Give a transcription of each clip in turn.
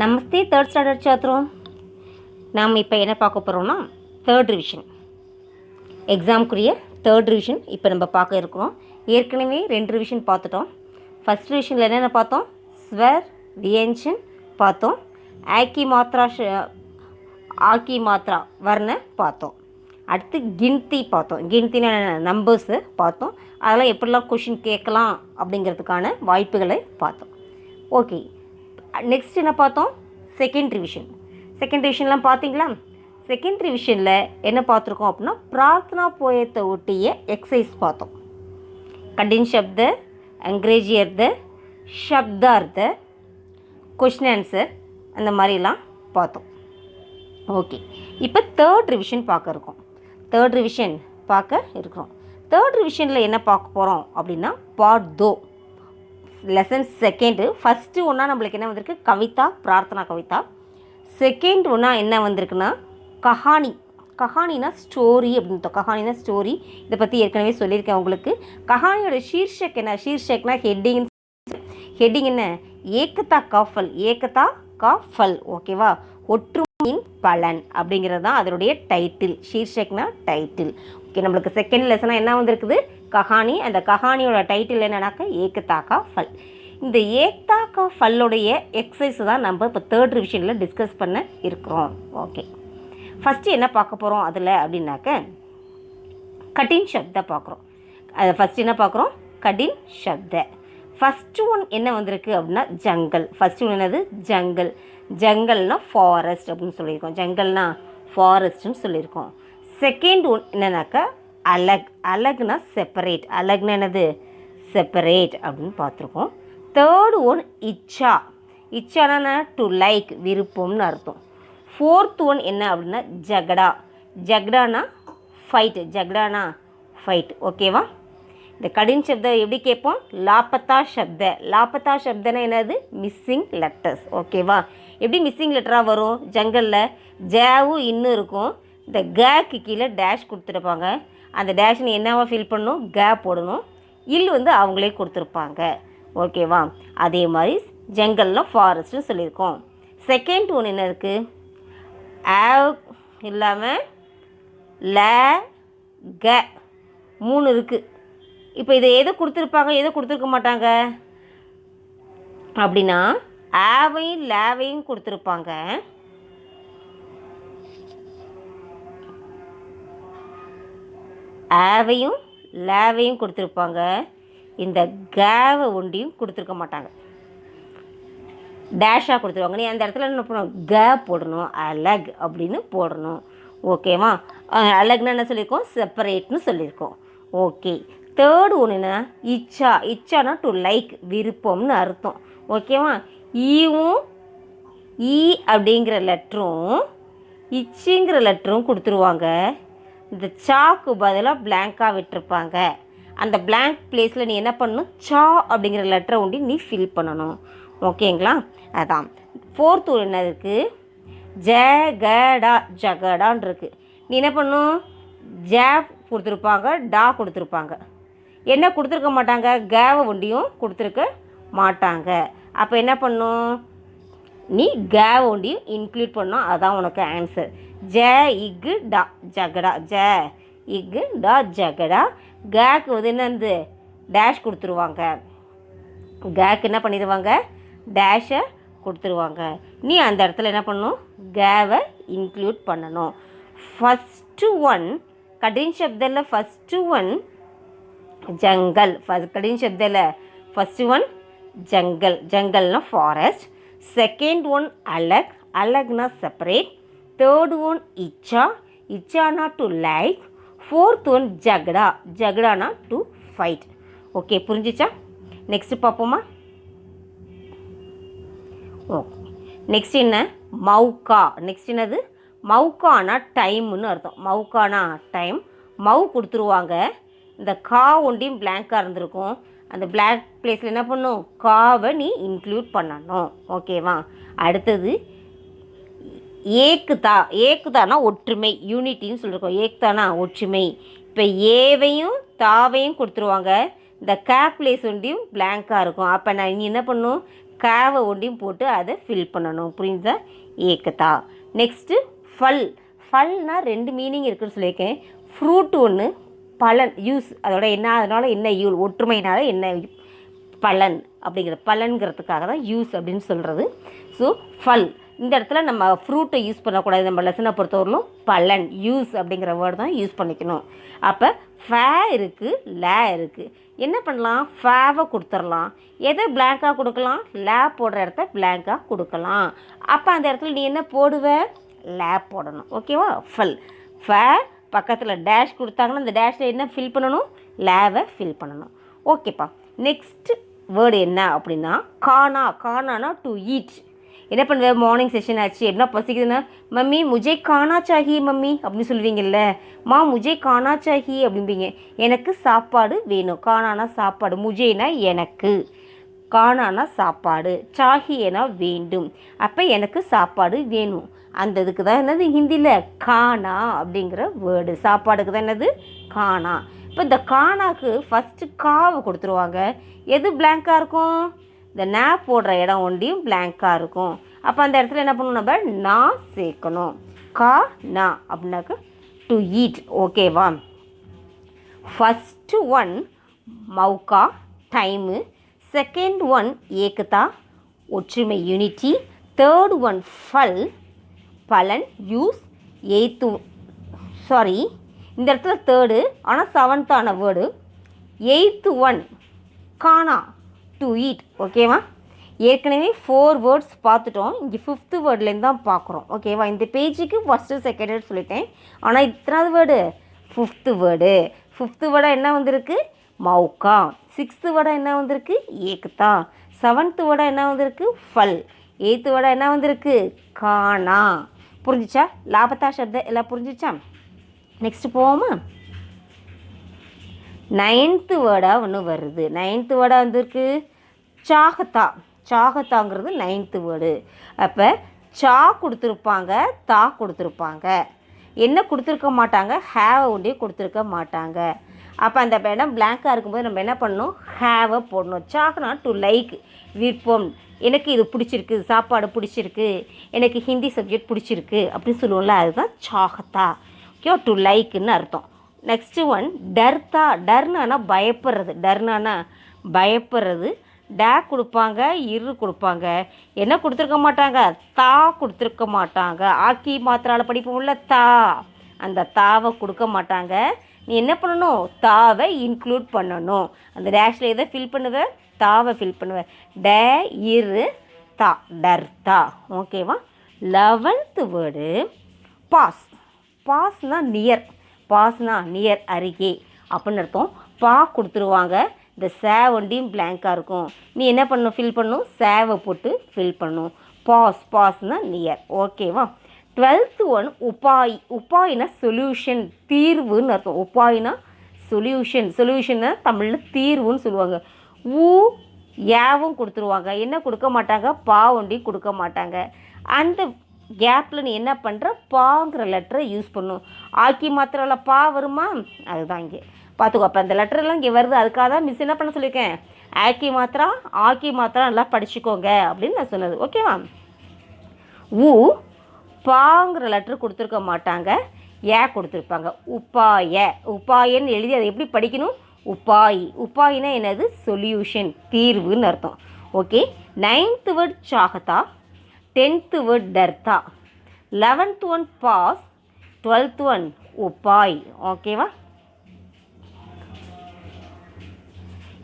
நமஸ்தே third standard சாத்திரம். நாம் இப்போ என்ன பார்க்க போகிறோம்னா தேர்ட் ரிவிஷன் எக்ஸாமுக்குரிய தேர்ட் ரிவிஷன் இப்போ நம்ம பார்க்க இருக்கிறோம். ஏற்கனவே 2 ரிவிஷன் பார்த்துட்டோம். ஃபஸ்ட் ரிவிஷனில் என்னென்ன பார்த்தோம்? ஸ்வர் வியஞ்சன் பார்த்தோம். ஆக்கி மாத்ரா வர்ண பார்த்தோம். அடுத்து கின்தி பார்த்தோம். கின்தினா நம்பர்ஸு பார்த்தோம். அதெல்லாம் எப்படிலாம் கொஷின் கேட்கலாம் அப்படிங்கிறதுக்கான வாய்ப்புகளை பார்த்தோம். ஓகே, நெக்ஸ்ட் என்ன பார்த்தோம்? செகண்ட் ரிவிஷன்லாம் பார்த்தீங்களா? செகண்ட் ரிவிஷனில் என்ன பார்த்துருக்கோம் அப்படின்னா பிரார்த்தனா போயத்தை ஒட்டிய எக்ஸசைஸ் பார்த்தோம். கடின் சப்த, அங்கிரேஜி அர்த்த, சப்தார்த்த, கொஷின் ஆன்சர் அந்த மாதிரிலாம் பார்த்தோம். ஓகே, இப்போ தேர்ட் ரிவிஷன் பார்க்க இருக்கோம். தேர்ட் ரிவிஷனில் என்ன பார்க்க போகிறோம் அப்படின்னா பார்ட் 2 லெசன் செகண்டு. ஃபஸ்ட்டு ஒன்றா நம்மளுக்கு என்ன வந்திருக்கு? கவிதா, பிரார்த்தனா கவிதா. செகண்ட் ஒன்றா என்ன வந்திருக்குன்னா கஹானினா ஸ்டோரி அப்படின்னு. கஹானினா ஸ்டோரி, இதை பற்றி ஏற்கனவே சொல்லியிருக்கேன் உங்களுக்கு. கஹானியோட ஷீர்ஷக் என்ன? ஷீர்ஷக்னா ஹெட்டிங் என்ன? ஏகதா கா ஃபல். ஓகேவா? ஒற்றுமையின் பலன் அப்படிங்கிறது தான் அதனுடைய டைட்டில். ஷீர்ஷக்னா டைட்டில். ஓகே, நம்மளுக்கு செகண்ட் லெசனாக என்ன வந்திருக்குது? கஹானி. அந்த கஹானியோட டைட்டில் என்னன்னாக்கா ஏகதா கா ஃபல். இந்த ஏகதா கா ஃபல்லுடைய எக்ஸசைஸ் தான் நம்ம இப்போ தேர்ட் ரிவிஷனில் டிஸ்கஸ் பண்ண இருக்கிறோம். ஓகே, ஃபஸ்ட்டு என்ன பார்க்க போகிறோம் அதில் அப்படின்னாக்க கடின் சப்த பார்க்குறோம். அதை ஃபஸ்ட்டு என்ன பார்க்குறோம்? கடின் சப்த. ஃபஸ்ட்டு ஒன் என்ன வந்திருக்கு அப்படின்னா ஜங்கல். ஃபஸ்ட்டு ஒன் என்னது? ஜங்கல்னா ஃபாரஸ்ட் அப்படின்னு சொல்லியிருக்கோம். ஜங்கல்னா ஃபாரஸ்ட்னு சொல்லியிருக்கோம். செகண்ட் ஒன் என்னன்னாக்கா அலக்னா செப்பரேட். அலக்னா என்னது? செப்பரேட் அப்படின்னு பார்த்துருக்கோம். தேர்டு ஒன் இச்சானா டு லைக், விருப்பம்னு அர்த்தம். ஃபோர்த் ஒன் என்ன அப்படின்னா ஜக்டானா ஃபைட். ஓகேவா? இந்த கடின் சப்தம் எப்படி கேட்போம்? லாபத்தா சப்தனா என்னது? Missing letters. ஓகேவா? எப்படி மிஸ்ஸிங் லெட்டராக வரும்? ஜங்கலில் ஜேவும் இன்னும் இருக்கும். இந்த கேக்கு கீழே டேஷ் கொடுத்துருப்பாங்க. அந்த டேஷ் நீ என்னவா ஃபில் பண்ணணும்? கே போடணும். அவங்களே கொடுத்துருப்பாங்க. ஓகேவா? அதே மாதிரி ஜங்கலில் ஃபாரஸ்ட்னு சொல்லியிருக்கோம். செகண்ட் ஒன்று என்ன இருக்குது? ஆவ் இல்லாமல் ல க 3 இருக்குது. இப்போ இதை எதை கொடுத்துருப்பாங்க, எதை கொடுத்துருக்க மாட்டாங்க அப்படின்னா ஆவையும் லேவையும் கொடுத்துருப்பாங்க. ஆவையும் லேவையும் கொடுத்துருப்பாங்க. இந்த கேவை ஒண்டியும் கொடுத்துருக்க மாட்டாங்க. டேஷாக கொடுத்துருவாங்க. நீ அந்த இடத்துல என்ன பண்ணணும்? கே போடணும். அலக் அப்படின்னு போடணும். ஓகேவா? அலக்னா என்ன சொல்லியிருக்கோம்? செப்பரேட்னு சொல்லியிருக்கோம். ஓகே, தேர்டு ஒன்று என்ன? இச்சானா டு லைக், விருப்பம்னு அர்த்தம். ஓகேவா? ஈ அப்படிங்கிற லெட்டரும் இச்சுங்கிற லெட்டரும் கொடுத்துருவாங்க. இந்த சாக்கு பதிலாக பிளாங்காக விட்டுருப்பாங்க. அந்த பிளாங்க் பிளேஸில் நீ என்ன பண்ணணும்? அப்படிங்கிற லெட்டரை ஒண்டி நீ ஃபில் பண்ணணும். ஓகேங்களா? அதான். ஃபோர்த் ஒரு என்ன இருக்குது? ஜகடான் இருக்குது. நீ என்ன பண்ணணும்? கொடுத்துருப்பாங்க, கொடுத்துருப்பாங்க. என்ன கொடுத்துருக்க மாட்டாங்க? கேவை ஒண்டியும் கொடுத்துருக்க மாட்டாங்க. அப்போ என்ன பண்ணும்? நீ கேவை ஒண்டியும் இன்க்ளூட் பண்ணணும். அதான் உனக்கு ஆன்சர். ஜகடா. கேக்கு என்னது? டேஷ் கொடுத்துருவாங்க. கேக்கு என்ன பண்ணிடுவாங்க? டேஷை கொடுத்துருவாங்க. நீ அந்த இடத்துல என்ன பண்ணணும்? கேவை இன்க்ளூட் பண்ணணும். ஃபஸ்ட்டு ஒன் கடின் சப்தில் ஃபஸ்ட்டு ஒன் ஜங்கல். கடின் சப்தில் ஃபஸ்ட்டு ஒன் ஜங்கல்னா ஃபாரஸ்ட். செகண்ட் ஒன் அலக்னா செப்பரேட். தேர்ட் ஒன் இச்சானா டு லைக். ஃபோர்த் ஒன் ஜகடானா டு ஃபைட். ஓகே, புரிஞ்சிச்சா? நெக்ஸ்ட்டு பார்ப்போமா? ஓகே, நெக்ஸ்ட் என்ன? மவுக்கா. நெக்ஸ்ட் என்னது? மவுக்கானா டைம்னு அர்த்தம். மவுக்கானா டைம். கொடுத்துருவாங்க. இந்த கா ஒண்டியும் பிளாங்காக இருந்திருக்கும். அந்த பிளாங்க் பிளேஸில் என்ன பண்ணணும்? காவை நீ இன்க்ளூட் பண்ணணும். ஓகேவா? அடுத்தது ஏக்குதானா ஒற்றுமை, யூனிட்டின்னு சொல்லியிருக்கோம். ஏக்தானா ஒற்றுமை. இப்போ ஏவையும் தாவையும் கொடுத்துருவாங்க. இந்த கே பிளேஸ் ஒண்டியும் பிளாங்காக இருக்கும். அப்போ நீ என்ன பண்ணணும்? கேவை ஒண்டியும் போட்டு அதை ஃபில் பண்ணணும். புரியுதா? ஏகதா. நெக்ஸ்ட்டு ஃபல். ஃபல்னால் 2 மீனிங் இருக்குதுன்னு சொல்லியிருக்கேன். ஃப்ரூட் ஒன்று, பலன் யூஸ், அதோட என்ன, அதனால் என்ன யூல், ஒற்றுமையினால என்ன பலன் அப்படிங்கிற பலன்கிறதுக்காக தான் யூஸ் அப்படின்னு சொல்கிறது. ஸோ ஃபல் இந்த இடத்துல நம்ம ஃப்ரூட்டை யூஸ் பண்ணக்கூடாது. நம்ம லெசனை பொறுத்தவரையிலும் பலன் யூஸ் அப்படிங்கிற வேர்டு தான் யூஸ் பண்ணிக்கணும். அப்போ ஃபே இருக்குது, லே இருக்குது. என்ன பண்ணலாம்? ஃபேவை கொடுத்துடலாம். எதை பிளாங்காக கொடுக்கலாம்? லே போடுற இடத்த பிளாங்காக கொடுக்கலாம். அப்போ அந்த இடத்துல நீ என்ன போடுவ? லே போடணும். ஓகேவா? ஃபல். ஃபே பக்கத்தில் டேஷ் கொடுத்தாங்கன்னா அந்த டேஷில் என்ன ஃபில் பண்ணணும்? லேவை ஃபில் பண்ணணும். ஓகேப்பா. நெக்ஸ்ட்டு வேர்டு என்ன அப்படின்னா கானா. கானானா டு ஈட். என்ன பண்ணுவேன்? மார்னிங் செஷன் ஆச்சு, எப்படின்னா பசிக்குதுன்னா மம்மி முஜே கானா சாஹி மம்மி அப்படின்னு சொல்லுவீங்கல்ல. மா முஜே கானா சாஹி அப்படிம்பீங்க. எனக்கு சாப்பாடு வேணும். கானானா சாப்பாடு, முஜேனா எனக்கு, கானானா சாப்பாடு, சாஹினா வேண்டும். அப்போ எனக்கு சாப்பாடு வேணும். அந்த இதுக்கு தான் என்னது ஹிந்தியில் கானா அப்படிங்கிற வேர்டு. சாப்பாடுக்கு தான் என்னது? கானா. இப்போ இந்த கானாக்கு ஃபஸ்ட்டு காவை கொடுத்துருவாங்க. எது பிளாங்காக இருக்கும்? இந்த நா போடுற இடம் ஒண்டியும் பிளாங்காக இருக்கும். அப்போ அந்த இடத்துல என்ன பண்ணணும்? நம்ம நான் சேர்க்கணும். கா நா அப்படின்னாக்க டு ஈட். ஓகேவா? ஃபஸ்ட்டு ஒன் மௌகா, டைமு. செகண்ட் ஒன் ஏகதா, ஒற்றுமை, யூனிட்டி. தேர்ட் ஒன் ஃபல், பலன், யூஸ். இந்த இடத்துல தேர்டு, ஆனால் 7th வேர்டு. 8th ஒன் கானா, டு ஈட். ஓகேவா? ஏற்கனவே 4 வேர்ட்ஸ் பார்த்துட்டோம். இங்கே 5th வேர்ட்லேருந்து தான் பார்க்குறோம். ஓகேவா? இந்த பேஜுக்கு ஃபஸ்ட்டு செகண்ட் சொல்லிட்டேன். ஆனால் இத்தனாவது வேர்டு 5th வேர்டு. 5th வேர்டாக என்ன வந்திருக்கு? மௌகா. 6th வேர்டாக என்ன வந்திருக்கு? ஏகதா. 7th வேர்டாக என்ன வந்திருக்கு? ஃபல். 8th வேர்டாக என்ன வந்திருக்கு? கானா. புரிஞ்சிச்சா? லாபத்தா சப்த எல்லாம் புரிஞ்சிச்சா? நெக்ஸ்ட் போவோமா? 9th வேர்டாக ஒன்று வருது. 9th வேர்டாக வந்திருக்கு சாகத்தா. சாகத்தாங்கிறது 9th வேர்டு. அப்போ சா கொடுத்துருப்பாங்க, தா கொடுத்துருப்பாங்க. என்ன கொடுத்துருக்க மாட்டாங்க? ஹேவை ஒன்றே கொடுத்துருக்க மாட்டாங்க. அப்போ அந்த இடம் பிளாங்காக இருக்கும்போது நம்ம என்ன பண்ணணும்? ஹேவை போடணும். சாகனா டு லைக், விருப்பம். எனக்கு இது பிடிச்சிருக்கு, சாப்பாடு பிடிச்சிருக்கு, எனக்கு ஹிந்தி சப்ஜெக்ட் பிடிச்சிருக்கு அப்படின்னு சொல்லுவோம்ல, அதுதான் சாகத்தா. ஓகே, டு லைக்குன்னு அர்த்தம். Next one டர்தா. டர்னானா பயப்படுறது. டர்னானா பயப்படுறது. டே கொடுப்பாங்க, இரு கொடுப்பாங்க. என்ன கொடுத்துருக்க மாட்டாங்க? தா கொடுத்துருக்க மாட்டாங்க. ஆக்கி மாத்திரால படிப்போம்ல தா, அந்த தாவை கொடுக்க மாட்டாங்க. நீ என்ன பண்ணணும்? தாவை இன்க்ளூட் பண்ணணும். அந்த டேஷில் எதை ஃபில் பண்ணுவேன்? தாவை ஃபில் பண்ணுவேன். டே இரு தா, டர்தா. ஓகேவா? 11th வேர்டு பாஸ். பாஸ்னால் நியர். பாஸ்னா நியர், அருகே அப்படின்னு அர்த்தம். பா கொடுத்துருவாங்க. இந்த சே ஒண்டியும் பிளாங்காக இருக்கும். நீ என்ன பண்ணணும்? ஃபில் பண்ணணும். சேவை போட்டு ஃபில் பண்ணணும். பாஸ். பாஸ்னால் நியர். ஓகேவா? 12th one உபாய். உபாயினா சொல்யூஷன், தீர்வுன்னு அர்த்தம். உபாயினா சொல்யூஷன். சொல்யூஷன்னா தமிழில் தீர்வுன்னு சொல்லுவாங்க. ஊ ஏவும் கொடுத்துருவாங்க. என்ன கொடுக்க மாட்டாங்க? பா ஒண்டி கொடுக்க மாட்டாங்க. அந்த கேப்பில் நீ என்ன பண்ணுற? பாங்கிற லெட்டரை யூஸ் பண்ணும். ஆக்கி மாத்திராவில் பா வருமா? அதுதான் இங்கே பார்த்துக்கோ. அப்போ அந்த லெட்டரெல்லாம் இங்கே வருது. அதுக்காக தான் மிஸ் என்ன பண்ண சொல்லியிருக்கேன்? ஆக்கி மாத்திரா, ஆக்கி மாத்திரா நல்லா படிச்சுக்கோங்க அப்படின்னு நான் சொன்னது. ஓகேவா? ஊ பாங்கிற லெட்டர் கொடுத்துருக்க மாட்டாங்க, ஏ கொடுத்துருப்பாங்க. உப்பாய. உப்பாயன்னு எழுதி அதை எப்படி படிக்கணும்? உப்பாய். உப்பாயினா என்னது? சொல்யூஷன், தீர்வுன்னு அர்த்தம். ஓகே. 9th வேர்ட் சாகத்தா, 10th வேர்ட் டர்தா, 11th ஒன் பாஸ், 12th ஒன் உப்பாய். ஓகேவா?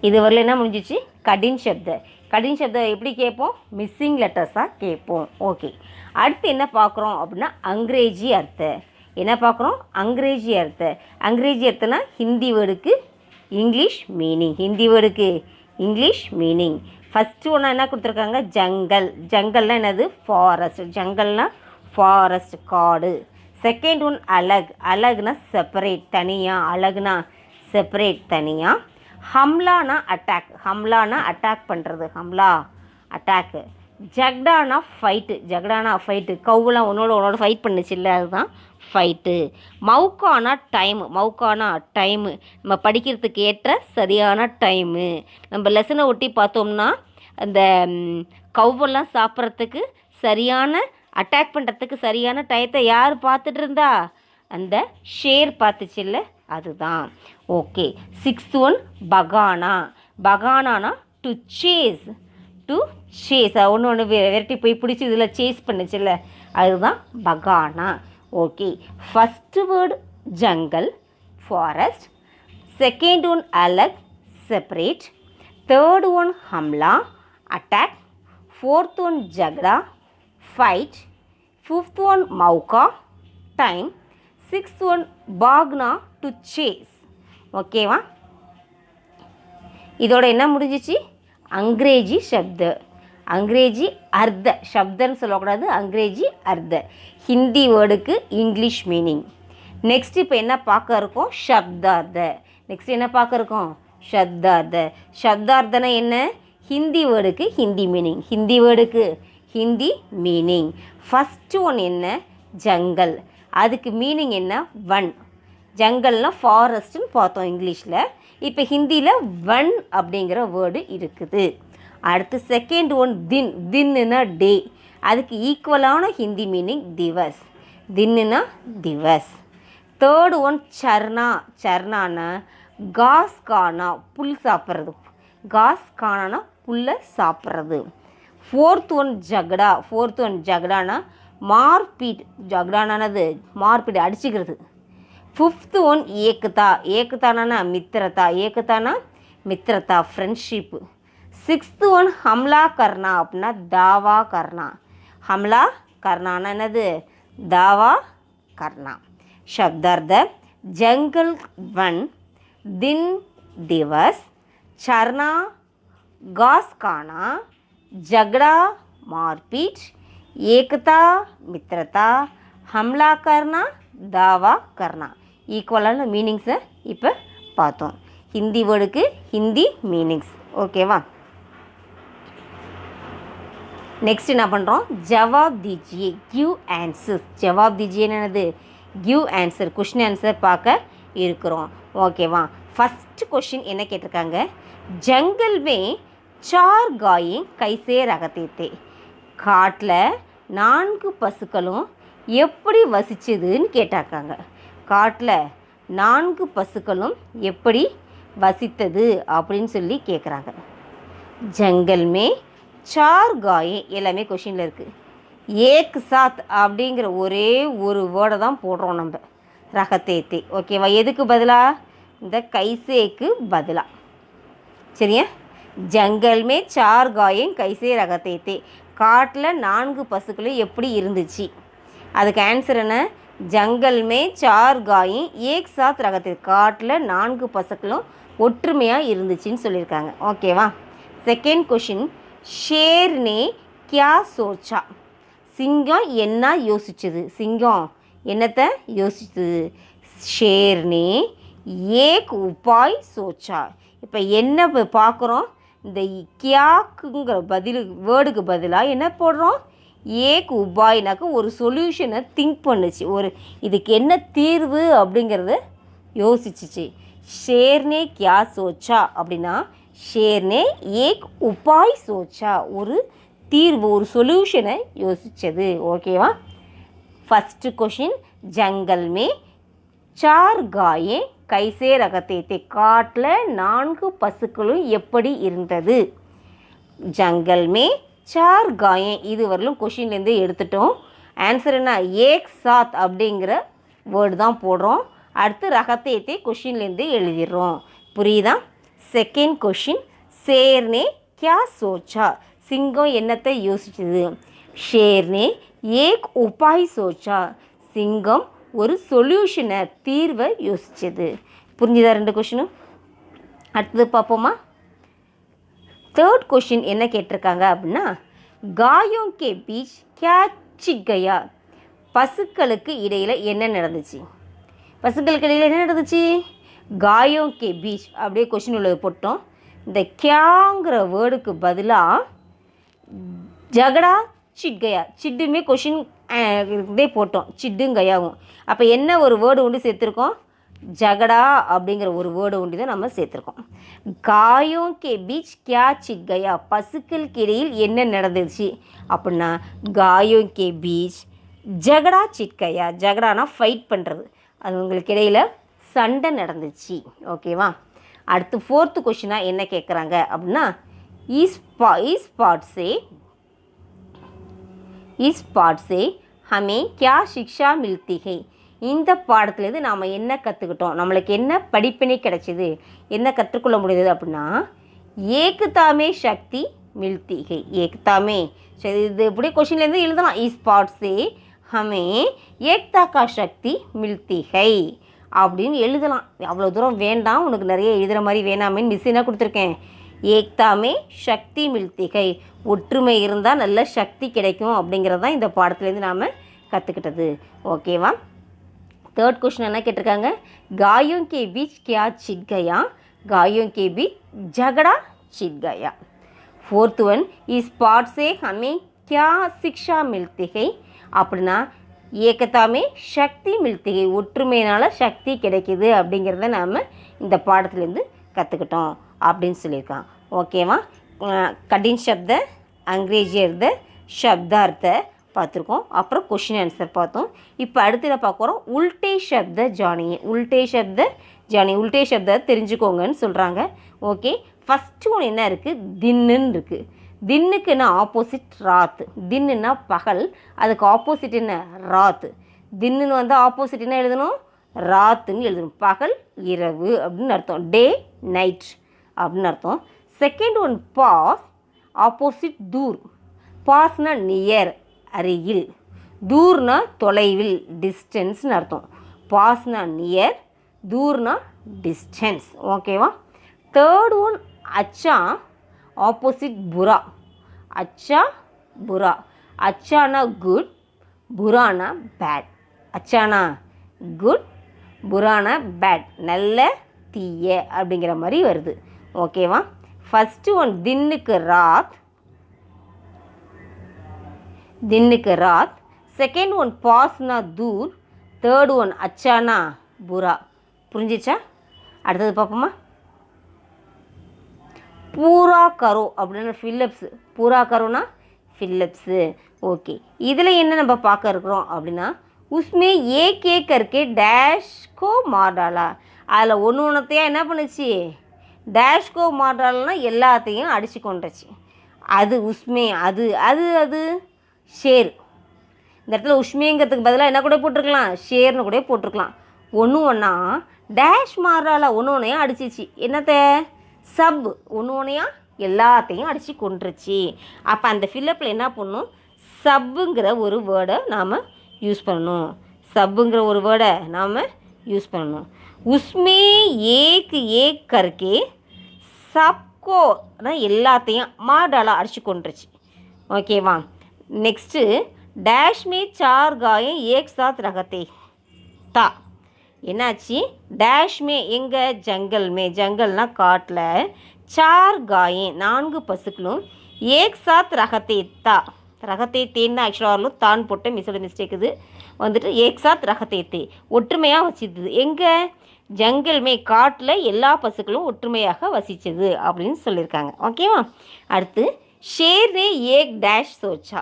இது வரல என்ன முடிஞ்சிச்சு? கடின் சப்த. கடின் சப்த எப்படி கேட்போம்? மிஸ்ஸிங் லெட்டர்ஸாக கேட்போம். ஓகே. அடுத்து என்ன பார்க்குறோம் அப்படின்னா அங்கிரேஜி அர்த்த. என்ன பார்க்குறோம்? அங்கிரேஜி அர்த்த. அங்கிரேஜி அர்த்தனா ஹிந்தி வேர்டுக்கு இங்கிலீஷ் மீனிங். ஹிந்தி வேர்டுக்கு இங்கிலீஷ் மீனிங். ஃபஸ்ட்டு ஒன்றா என்ன கொடுத்துருக்காங்க? ஜங்கல். ஜங்கல்னால் என்னது? ஃபாரஸ்ட். ஜங்கல்னால் ஃபாரஸ்ட், காடு. செகண்ட் ஒன் அலக். அலகுனா செப்பரேட், தனியாக. அலகுனா செப்பரேட், தனியாக. ஹம்லானா அட்டாக். ஹம்லானா அட்டாக் பண்ணுறது. ஹம்லா அட்டாக்கு. ஜக்டானா ஃபைட்டு. ஜக்டானா ஃபைட்டு. கவுலாம் ஒன்னோட ஃபைட் பண்ணுச்சு இல்லை, அதுதான் ஃபைட்டு. மவுக்கானா டைமு. மவுக்கானா டைமு, நம்ம படிக்கிறதுக்கு ஏற்ற சரியான டைமு. நம்ம லெசனை ஒட்டி பார்த்தோம்னா அந்த கவ்வெல்லாம் சாப்பிட்றதுக்கு சரியான அட்டாக் பண்ணுறதுக்கு சரியான டயத்தை யார் பார்த்துட்டு இருந்தா? அந்த ஷேர் பார்த்துச்சுல்ல, அதுதான். ஓகே, 6th ஒன் பகானா. பகானானா டு சேஸ். டு சேஸ் ஒன்று விரட்டி போய் பிடிச்சி இதில் சேஸ் பண்ணுச்சுல்ல, அதுதான் பகானா. ஓகே, ஃபஸ்ட்டு வேர்டு ஜங்கல், ஃபாரஸ்ட். செகண்ட் ஒன் அலக், செப்பரேட். தேர்ட் ஒன் ஹம்லா, அட்டாக். ஃபோர்த் ஒன் ஜக்டா, fight. Fifth one mauka, time. Sixth one bagna, to chase. ஓகேவா? இதோட என்ன முடிஞ்சிச்சு? அங்கிரேஜி சப்த. அங்கிரேஜி அர்த்த. சப்தன்னு சொல்லக்கூடாது, அங்கிரேஜி அர்த்த. ஹிந்தி வேர்டுக்கு இங்கிலீஷ் மீனிங். நெக்ஸ்ட் இப்போ என்ன பார்க்க இருக்கோம்? சப்தார்த்த. நெக்ஸ்ட் என்ன பார்க்க இருக்கோம்? சப்தார்த்த. சப்தார்த்தனா என்ன? ஹிந்தி வேர்டுக்கு ஹிந்தி மீனிங். ஹிந்தி வேர்டுக்கு ஹிந்தி மீனிங். ஃபஸ்ட்டு ஒன் என்ன? ஜங்கல். அதுக்கு மீனிங் என்ன? வன். ஜங்கல்னால் ஃபாரஸ்ட்டுன்னு பார்த்தோம் இங்கிலீஷில். இப்போ ஹிந்தியில் வன் அப்படிங்கிற வேர்டு இருக்குது. அடுத்து செகண்ட் ஒன் தின். தின்னுனா டே. அதுக்கு ஈக்குவலான ஹிந்தி மீனிங் திவஸ். தின்னுனா திவஸ். தேர்டு ஒன் சர்னா. சர்னானா காஸ் கானா, புல் சாப்பிட்றது. காஸ் கானானா புல்லை சாப்பிட்றது. ஃபோர்த் ஒன் ஜக்டா. ஃபோர்த் ஒன் ஜக்டானா மார்பீட். ஜக்டானானது மார்பீட், அடிச்சுக்கிறது. ஃபிஃப்த்து ஒன் ஏக்கதா. ஏக்கதானா மித்திரதா. ஏக்கதானா மித்திரதா, ஃப்ரெண்ட்ஷிப்பு. சிக்ஸ்த்து ஒன் ஹம்லா கர்னா அப்படின்னா தாவா கர்னா. ஹம்லா கர்னானா என்னது? தாவா கர்னா. சப்தார்த்த ஜங்கல் வன், தின் திவஸ், சர்னா காஸ் கானா, झगड़ा मारपीट, एकता मित्रता, हमला करना, दावा करना. ஈக்குவலான மீனிங்ஸை இப்போ பார்த்தோம். ஹிந்தி வேர்டுக்கு ஹிந்தி மீனிங்ஸ். ஓகேவா? நெக்ஸ்ட் என்ன பண்ணுறோம்? Jawab தீஜியே, give answers. ஜவாப் தீஜியே என்னது? கிவ் ஆன்சர், கொஷின் ஆன்சர் பார்க்க இருக்கிறோம். ஓகேவா? ஃபஸ்ட்டு கொஷின் என்ன கேட்டிருக்காங்க? ஜங்கல் மே 4 காயே கைசே ரகத்தே. காட்டில் 4 பசுக்களும் எப்படி வசிச்சதுன்னு கேட்டாக்காங்க. காட்டில் 4 பசுக்களும் எப்படி வசித்தது அப்படின்னு சொல்லி கேட்குறாங்க. ஜங்கல் மே 4 காயே, எல்லாமே கொஷினில் இருக்குது. ஏக் சாத் அப்படிங்கிற ஒரே ஒரு வேர்டை தான் போடுறோம் நம்ம, ரகத்தேத்தே. ஓகேவா? எதுக்கு பதிலாக? இந்த கைசேக்கு பதிலாக. சரியா? ஜங்கல் மே 4 காயம் கைசே ரகத்தேத்தே. காட்டில் 4 பசுக்களும் எப்படி இருந்துச்சு? அதுக்கு ஆன்சர் என்ன? ஜங்கல் மே 4 காயம் ஏக் சாத் ரகத்தே. காட்டில் 4 பசுக்களும் ஒற்றுமையாக இருந்துச்சுன்னு சொல்லியிருக்காங்க. ஓகேவா? செகண்ட் கொஷின், ஷேர்னே கியா சோச்சா. சிங்கம் என்ன யோசிச்சது? சிங்கம் என்னத்தை யோசிச்சது? ஷேர்னே ஏக் உபாய் சோச்சா. இப்போ என்ன பார்க்குறோம்? இந்த கியாக்குங்கிற வேர்டுக்கு பதிலாக என்ன போடுறோம்? ஏக் உபாய்னாக்க ஒரு சொல்யூஷனை திங்க் பண்ணுச்சு, ஒரு இதுக்கு என்ன தீர்வு அப்படிங்கிறத யோசிச்சிச்சு. ஷேர்னே கியா சோச்சா அப்படின்னா ஷேர்னே ஏக் உபாய் சோச்சா, ஒரு தீர்வு, ஒரு சொல்யூஷனை யோசித்தது. ஓகேவா? ஃபஸ்ட்டு கொஷின், ஜங்கல் மே 4 காயே கைசே ரகத்தே. காட்டில் 4 பசுக்களும் எப்படி இருந்தது? ஜங்கல் மே 4 காயே. இது வரலும் கொஷின்லேருந்து எடுத்துட்டோம். ஆன்சர் என்ன? ஏக் சாத் அப்படிங்கிற வேர்டு தான் போடுறோம். அடுத்து ரகத்தேத்தே கொஷின்லேருந்து எழுதிடுறோம். புரியுதா? செகண்ட் கொஷின், ஷேர்னே கியா சோச்சா. சிங்கம் என்னத்தை யோசிச்சது? ஷேர்னே ஏக் உபாய் சோச்சா. சிங்கம் ஒரு சொல்யூஷனை, தீர்வை யோசிச்சது. புரிஞ்சுதா 2 கொஷினும்? அடுத்தது பார்ப்போமா? தேர்ட் கொஷின் என்ன கேட்டிருக்காங்க அப்படின்னா, காயோं के बीच क्या छिप गया. பசுக்களுக்கு இடையில் என்ன நடந்துச்சு? பசுக்களுக்கு இடையில் என்ன நடந்துச்சு? காயோं के बीच அப்படியே கொஷின் உள்ளது போட்டோம். இந்த கியாங்கிற வேர்டுக்கு பதிலாக ஜகடா சிட் கயா. சிட்டுமே கொஷின் இதே போட்டோம், சிட்டும் கயாவும். அப்போ என்ன ஒரு வேர்டு ஒன்று சேர்த்துருக்கோம்? ஜகடா அப்படிங்கிற ஒரு வேர்டு ஒண்டி தான் நம்ம சேர்த்துருக்கோம். காயோं के बीच क्या छिप गया, பசுக்களுக்கு இடையில் என்ன நடந்துச்சு அப்படின்னா காயோं के बीच ஜகடா छिप गया. ஜகடானா ஃபைட் பண்ணுறது, அது உங்களுக்கு இடையில் சண்டை நடந்துச்சு. ஓகேவா. அடுத்து 4th கொஷினாக என்ன கேட்குறாங்க அப்படின்னா इस पाठ से हमें क्या शिक्षा मिलती है, இந்த பாடத்துலேருந்து நாம் என்ன கற்றுக்கிட்டோம், நம்மளுக்கு என்ன படிப்பினை கிடைச்சிது, என்ன கற்றுக்கொள்ள முடியுது அப்படின்னா ஏக்தாமே சக்தி மில்தி है. ஏக்தாமே சரி, இது இப்படி கொஷின்லேருந்து எழுதலாம். इस पाठ से हमें एकता का शक्ति मिलती है அப்படின்னு எழுதலாம். அவ்வளோ தூரம் வேண்டாம், உனக்கு நிறைய எழுதுகிற மாதிரி வேணாமேன்னு மிஸ் என்ன கொடுத்துருக்கேன். ஏக்தாமே சக்தி மில்திகை, ஒற்றுமை இருந்தால் நல்ல சக்தி கிடைக்கும் அப்படிங்கிறது தான் இந்த பாடத்துலேருந்து நாம் கற்றுக்கிட்டது. ஓகேவா. 3rd கொஷின் என்ன கேட்டிருக்காங்க, காயோं के बीच क्या छिप गया, गायों के बीच झगड़ा छिप गया. 4th वन इस पाठ से हमें क्या शिक्षा मिलती है அப்படின்னா ஏகத்தாமே சக்தி மில்தி है, ஒற்றுமையினால் சக்தி கிடைக்கிது அப்படிங்கிறத நாம் இந்த பாடத்துலேருந்து கற்றுக்கிட்டோம் அப்படின்னு சொல்லியிருக்கான். ஓகேவா. கடின் சப்த अंग्रेजी अर्थ शब्दार्थ பார்த்துருக்கோம். அப்புறம் கொஷின் ஆன்சர் பார்த்தோம். இப்போ அடுத்து என்ன பார்க்க போகிறோம், உல்டே சப்த ஜானியே. உல்டே சப்த ஜானி, உல்டே சப்த தெரிஞ்சுக்கோங்கன்னு சொல்கிறாங்க. ஓகே. ஃபஸ்ட்டு ஒன்று என்ன இருக்குது, தின்னுன்னு இருக்குது. தின்னுக்கு என்ன ஆப்போசிட் ராத். தின்னுன்னா பகல், அதுக்கு ஆப்போசிட் என்ன ராத். தின்னுன்னு வந்து ஆப்போசிட் என்ன எழுதணும், ராத்துன்னு எழுதணும். பகல் இரவு அப்படின்னு அர்த்தம், டே நைட் அப்படின்னு அர்த்தம். செகண்ட் ஒன் பாஸ், ஆப்போசிட் தூர். பாஸ்னா நியர் அருகில், தூர்னா தொலைவில் டிஸ்டன்ஸ்னு அர்த்தம். பாஸ்னா நியர், தூர்னா டிஸ்டன்ஸ். ஓகேவா. தேர்ட் ஒன் அச்சா, ஆப்போசிட் புரா. அச்சா புரா. அச்சானா குட், புரானா பேட். அச்சானா குட், புரானா பேட், நல்ல தீய அப்படிங்கிற மாதிரி வருது. ஓகேவா. ஃபஸ்ட்டு ஒன் தின்னுக்கு ராத், தின்னுக்கு ராத். செகண்ட் ஒன் பாஸ்னா தூர். தேர்ட் ஒன் அச்சானா புரா. புரிஞ்சிச்சா. அடுத்தது பார்ப்போமா. பூரா கரோ அப்படின்னு ஃபில்லப்ஸு. பூரா கரோனா ஃபில்லப்ஸு. ஓகே. இதில் என்ன நம்ம பார்க்க இருக்கிறோம் அப்படின்னா உஸ்மே ஏக் ஏக் கர்க்கே டேஷ்கோ மார்டாலா. அதில் ஒன்று ஒன்றத்தையாக என்ன பண்ணுச்சு, டேஷ்கோ மார்டாலனா எல்லாத்தையும் அடித்து கொண்டுச்சு. அது உஸ்மே, அது அது அது ஷேர். இந்த இடத்துல உஷ்மேங்கிறதுக்கு பதிலாக என்ன கூட போட்டிருக்கலாம், ஷேர்னு கூட போட்டிருக்கலாம். ஒன்று ஒன்றா டேஷ் மார்டாலா ஒன்று ஒன்றையாக அடிச்சிச்சு. என்னத்த சப், ஒன்று ஒன்றையாக எல்லாத்தையும் அடித்து கொண்டுருச்சு. அப்போ அந்த ஃபில்லப்பில் என்ன பண்ணணும், சப்புங்கிற ஒரு வேர்டை நாம் யூஸ் பண்ணணும். சப்புங்கிற ஒரு வேர்டை நாம் யூஸ் பண்ணணும். உஸ்மே ஏக் ஏக் கர்க்கே சப்கோ தான் எல்லாத்தையும் மார்டாலாக அடித்து கொண்டுருச்சு. ஓகேவா. நெக்ஸ்ட்டு டேஷ் மே சார் காயம் ஏக் சாத் ரகத்தே தா. என்னாச்சு, டேஷ் மே எங்கே, ஜங்கல் மே, ஜங்கல்னால் காட்டில், சார் காயம் 4 பசுக்களும், ஏக் சாத் ரகத்தே தா. ரகத்தே தேன்னா ஆக்சுவலாக தான் போட்ட மிஸ்ஸோட மிஸ்டேக் இது வந்துட்டு ஏக் சாத் ரகத்தே தே ஒற்றுமையாக வசித்தது. எங்கே, ஜங்கல் மே காட்டில் எல்லா பசுக்களும் ஒற்றுமையாக வசித்தது அப்படின்னு சொல்லியிருக்காங்க. ஓகேவா. அடுத்து ஷேர்னே ஏக் டேஷ் சோச்சா.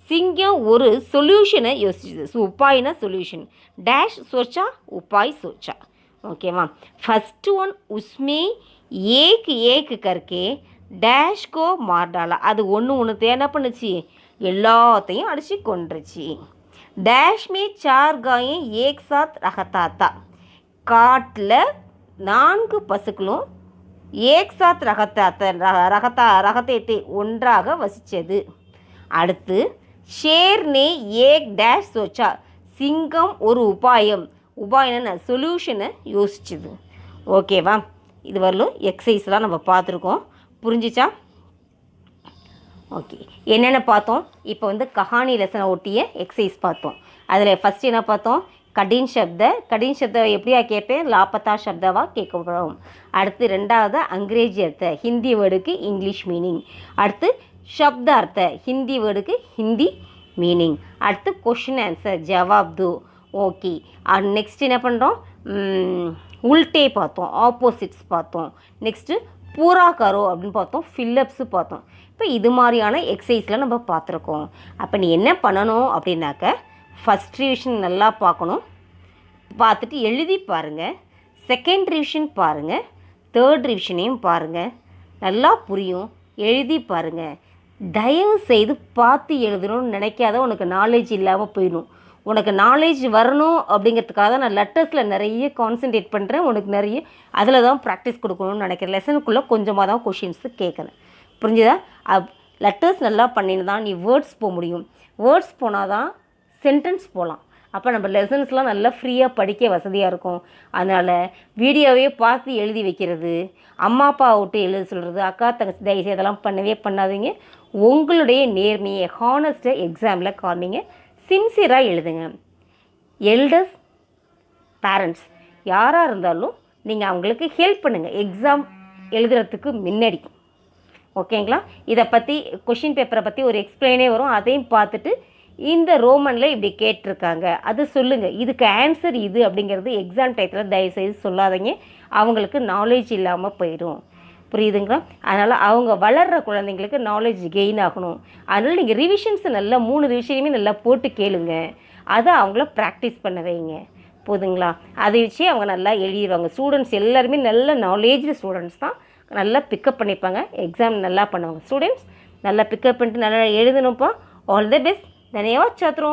சிங்கம் ஒரு சொல்யூஷனை யோசிச்சது. உப்பாய்னா சொல்யூஷன், டேஷ் சோச்சா உப்பாய் சோச்சா. ஓகேவா. ஃபஸ்ட்டு ஒன் உஸ்மே ஏக் ஏக் கர்க்கே டேஷ்கோ மார்டாலா. அது ஒன்று ஒன்று என்ன பண்ணுச்சு, எல்லாத்தையும் அடித்து கொண்டுருச்சு. டேஷ் மே சார் காயம் ஏக் சாத் ரகத்தாத்தா. காட்டில் 4 பசுக்களும் ஏக் சாத் ரகத்தேத்தை ஒன்றாக வசித்தது. அடுத்து ஷேர்னே ஏக் டேஷ் சோச்சா. சிங்கம் ஒரு உபாயம், உபாயம்னா சொல்யூஷனை யோசிச்சுது. ஓகேவா. இது வரலும் எக்ஸசைஸ்லாம் நம்ம பார்த்துருக்கோம். புரிஞ்சிச்சா. ஓகே. என்னென்ன பார்த்தோம், இப்போ வந்து கஹானி லெசனை ஒட்டிய எக்ஸசைஸ் பார்த்தோம். அதில் ஃபஸ்ட்டு என்ன பார்த்தோம், கடின் சப்த. கடின் சப்த எப்படியா கேட்பேன், லாபத்தா சப்தவாக கேட்கப்படும். அடுத்து 2வது அங்கிரேஜி அர்த்த, ஹிந்தி வேர்டுக்கு இங்கிலீஷ் மீனிங். அடுத்து शब्द अर्थ, हिंदी वर्ड के हिंदी मीनिंग. அடுத்து क्वेश्चन आंसर जवाब दो. ओके. और नेक्स्ट என்ன பண்றோம், உல்டே பார்த்தோம், ஆப்போசிட்ஸ் பார்த்தோம், நெக்ஸ்ட்டு பூரா கரோ அப்படின்னு பார்த்தோம், ஃபில்லப்ஸு பார்த்தோம். இப்போ இது மாதிரியான எக்ஸசைஸ்லாம் நம்ம பார்த்துருக்கோம். அப்போ நீ என்ன பண்ணணும் அப்படின்னாக்க ஃபஸ்ட் ரிவிஷன் நல்லா பார்க்கணும், பார்த்துட்டு எழுதி பாருங்கள், செகண்ட் ரிவிஷன் பாருங்கள், தேர்ட் ரிவிஷனையும் பாருங்கள், நல்லா புரியும், எழுதி பாருங்கள். தயவு செய்து பார்த்து எழுதணும்னு நினைக்காத, உனக்கு நாலேஜ் இல்லாமல் போயிடும். உனக்கு நாலேஜ் வரணும் அப்படிங்கிறதுக்காக தான் நான் லெட்டர்ஸில் நிறைய கான்சன்ட்ரேட் பண்ணுறேன், உனக்கு நிறைய அதில் தான் ப்ராக்டிஸ் கொடுக்கணும்னு நினைக்கிறேன். லெசனுக்குள்ளே கொஞ்சமாக தான் கொஷின்ஸு கேட்குறேன், புரிஞ்சுதா? லெட்டர்ஸ் நல்லா பண்ணின்னு தான் நீ வேர்ட்ஸ் போக முடியும். வேர்ட்ஸ் போனால் தான் சென்டென்ஸ் போகலாம். அப்போ நம்ம லெசன்ஸ்லாம் நல்லா ஃப்ரீயாக படிக்க வசதியாக இருக்கும். அதனால் வீடியோவே பார்த்து எழுதி வைக்கிறது, அம்மா அப்பா விட்டு எழுத சொல்கிறது, அக்கா தங்கச்சி தயவுசெய்து இதெல்லாம் பண்ணவே பண்ணாதீங்க. உங்களுடைய நேர்மையை ஹானஸ்ட்டை எக்ஸாமில் காமிங்க, சின்சியராக எழுதுங்க. எல்டர்ஸ் பேரண்ட்ஸ் யாராக இருந்தாலும் நீங்கள் அவங்களுக்கு ஹெல்ப் பண்ணுங்கள் எக்ஸாம் எழுதுறதுக்கு முன்னாடி. ஓகேங்களா? இதை பற்றி கொஷின் பேப்பரை பற்றி ஒரு எக்ஸ்பிளைனே வரும், அதையும் பார்த்துட்டு இந்த ரோமனில் இப்படி கேட்டிருக்காங்க அது சொல்லுங்கள், இதுக்கு ஆன்சர் இது அப்படிங்கிறது எக்ஸாம் டயத்தில் தயவுசெய்து சொல்லாதீங்க, அவங்களுக்கு நாலேஜ் இல்லாமல் போயிடும். புரியுதுங்களா? அதனால் அவங்க வளர்கிற குழந்தைங்களுக்கு நாலேஜ் கெயின் ஆகணும். அதனால் நீங்கள் ரிவிஷன்ஸை நல்லா 3 ரிவிஷனையுமே நல்லா போட்டு கேளுங்க, அதை அவங்கள ப்ராக்டிஸ் பண்ண வைங்க. போதுங்களா? அதை வச்சு அவங்க நல்லா எழுதிடுவாங்க. ஸ்டூடெண்ட்ஸ் எல்லாருமே நல்ல நாலேஜ் ஸ்டூடெண்ட்ஸ் தான், நல்லா பிக்கப் பண்ணிப்பாங்க, எக்ஸாம் நல்லா பண்ணுவாங்க. ஸ்டூடெண்ட்ஸ் நல்லா பிக்கப் பண்ணிட்டு நல்லா எழுதணும்ப்பா. All the best. धन्यवाद छात्रों।